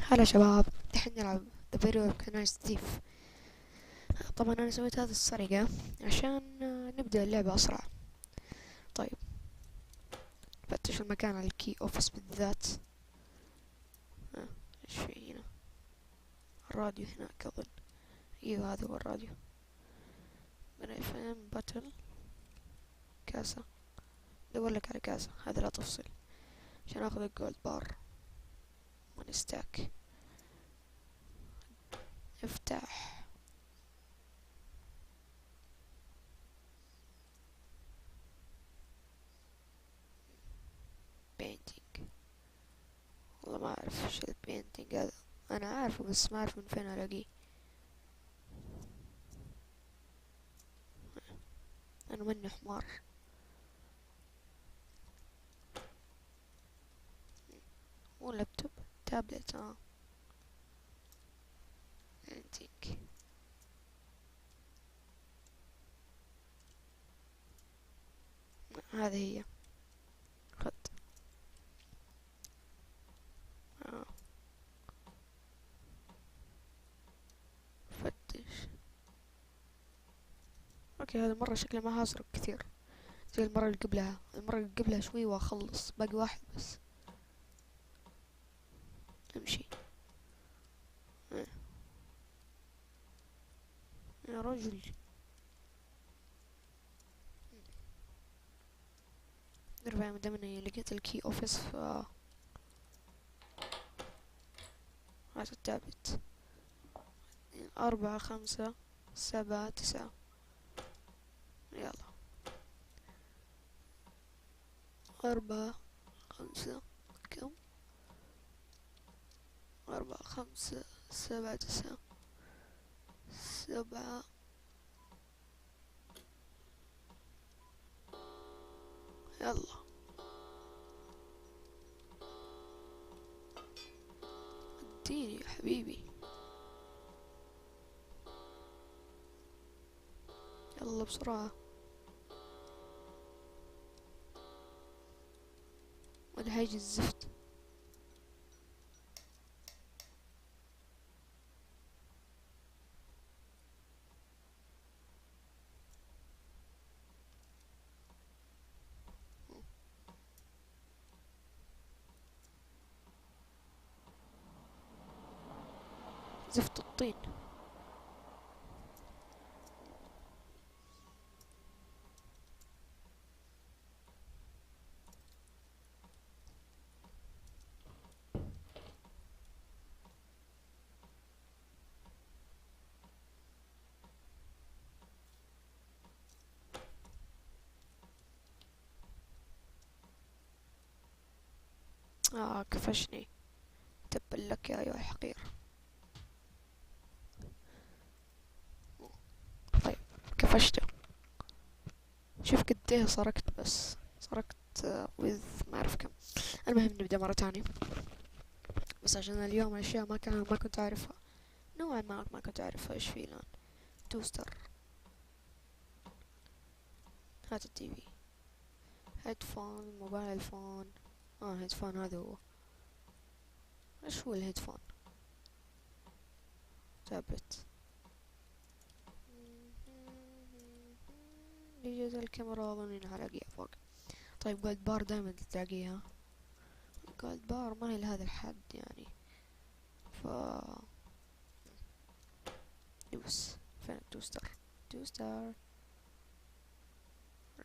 هلا شباب، دحين نلعب The Video of Organized Thief. طبعا أنا سويت هذه السرقة عشان نبدأ اللعبة أسرع. طيب، فتش المكان على الكي أوفيس بالذات. إيش في هنا؟ الراديو هناك أظن. أيوه، هذا هو الراديو. من FM باتل كاسة. دور لك على كاسة، هذا لا تفصل عشان آخذ الجولد بار. ونستاك. افتح. بينتينج. والله ما أعرف إيش البينتينج هذا. أنا عارفه بس ما أعرف من فين ألاقيه. أنا مني حمار. مو لابتوب، تابلت. بينتينج. هذه هي. خد. آه. فتش. اوكي، هذا المرة شكله ما هسرق كثير زي المرة اللي قبلها. المرة اللي قبلها شوي واخلص، باقي واحد بس. امشي. آه. يا رجل. نرفع مدام اني لقيت الكي اوفيس هذا التابلت. 4 5 7 9. يلا. 4 5. كم؟ 4 5 7 9. 7. يلا. اديني يا حبيبي. يلا بسرعة. ولا هيجي الزفت. زفت الطين. كفشني. تبا لك يا أيها الحقير. طيب، كفشته. شوف قد ايه سرقت، بس سرقت وذ ما اعرف كم. المهم نبدأ مرة تانية، بس عشان اليوم اشياء ما كنت اعرفها. نوعا ما كنت اعرفها. ايش في الان؟ توستر. هات التي في. هيدفون، موبايل فون. هيدفون هذا هو. ايش هو الهيدفون؟ تابلت. يجوز الكاميرا اظن انها الاقيها فوق. طيب، جولد بار دايما تلاقيها. جولد بار ما هي لهذا الحد يعني. ف دوس. فين التوستر؟ توستر.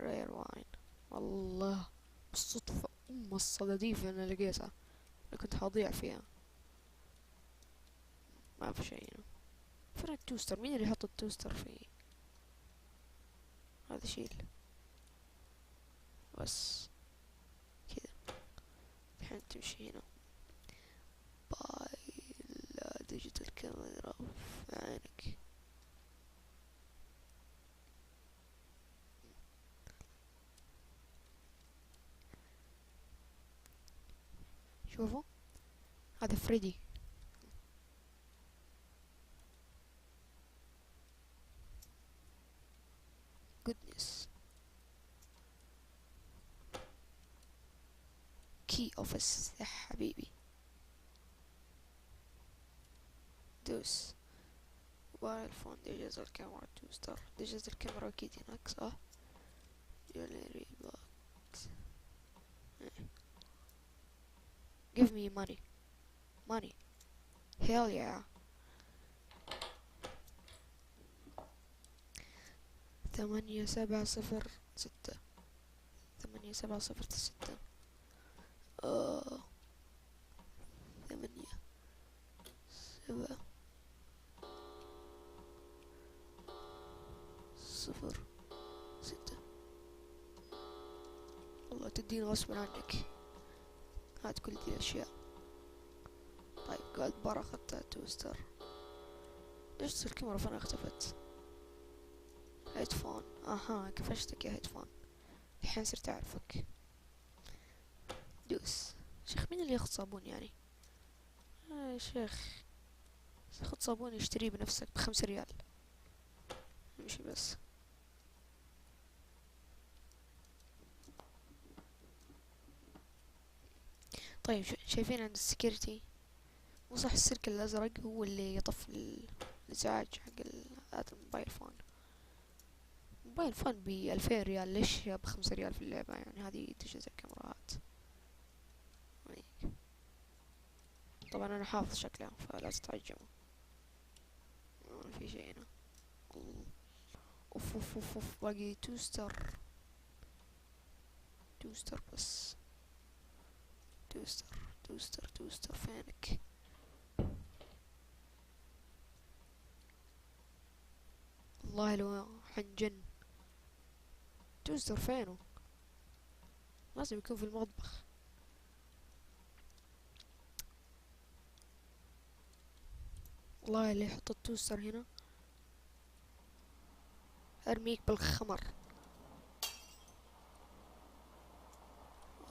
رير واين. والله بالصدفة الصداديف انا لقيتها. أنا كنت حضيع فيها. ما في شيء هنا. فين التوستر؟ مين اللي يحط التوستر فيه؟ هذا شيل. بس كذا. الحين تمشي هنا. باي. ديجيتال كاميرا في عينك. شوفوا، هذا فريدي. جودنس. كي اوفيس يا حبيبي. دوس. موبايل فون، دجاج الكاميرا، توستر، دجاج الكاميرا اكيد هناك صح. جوليري بوكس. give me money. money hell yeah. 8706. 8706. 8706. والله تديني غصبا عنك. هات كل دي الأشياء. طيب جولد بار أخذتها. توستر. ليش تصير الكاميرا فين اختفت؟ هيدفون. اها كفشتك يا هيدفون. الحين صرت اعرفك. دوس. شيخ مين اللي ياخذ صابون يعني؟ يا شيخ خذ صابون اشتريه بنفسك ب5 ريال. امشي بس. طيب شايفين عند السكيورتي؟ مو صح السلك الازرق هو اللي يطفي الازعاج حق هذا الموبايل فون. موبايل فون ب2000 ريال، ليش ب5 ريال في اللعبة يعني؟ هذه تجهيز الكاميرات. طبعا انا حافظ شكلها فلا تتعجبوا. ما في شيء هنا. اوف اوف اوف اوف باقي توستر. توستر بس. توستر توستر توستر فينك؟ والله لو حنجن. توستر فينه؟ لازم يكون في المطبخ. والله اللي يحط التوستر هنا ارميك بالخمر.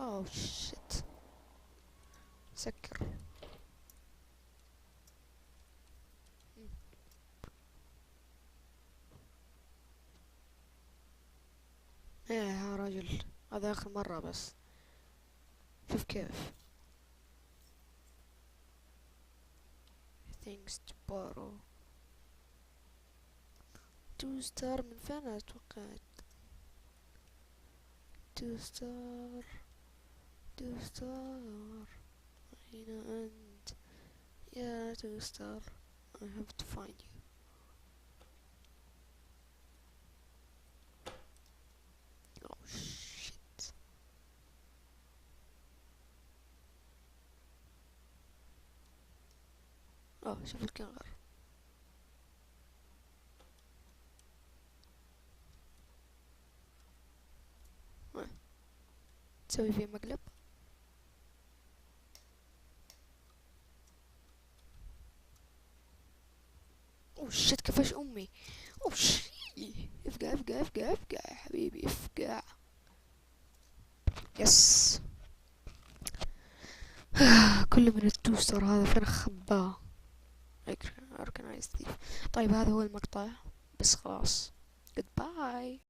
اوه شت. سكر. ايه يا راجل، هذا اخر مرة بس. شوف كيف. things to borrow. توستر من فين اتوقع؟ توستر. توستر أين أنت يا توستر؟ I have to find you. Oh shit. شوف الكنغر. تسوي فيه مقلب. اوه شت كفش امي. اوه شي. افقع افقع افقع افقع يا حبيبي افقع. يس. كل من التوستر هذا فين خباه؟ organized thief. طيب هذا هو المقطع بس خلاص. goodbye.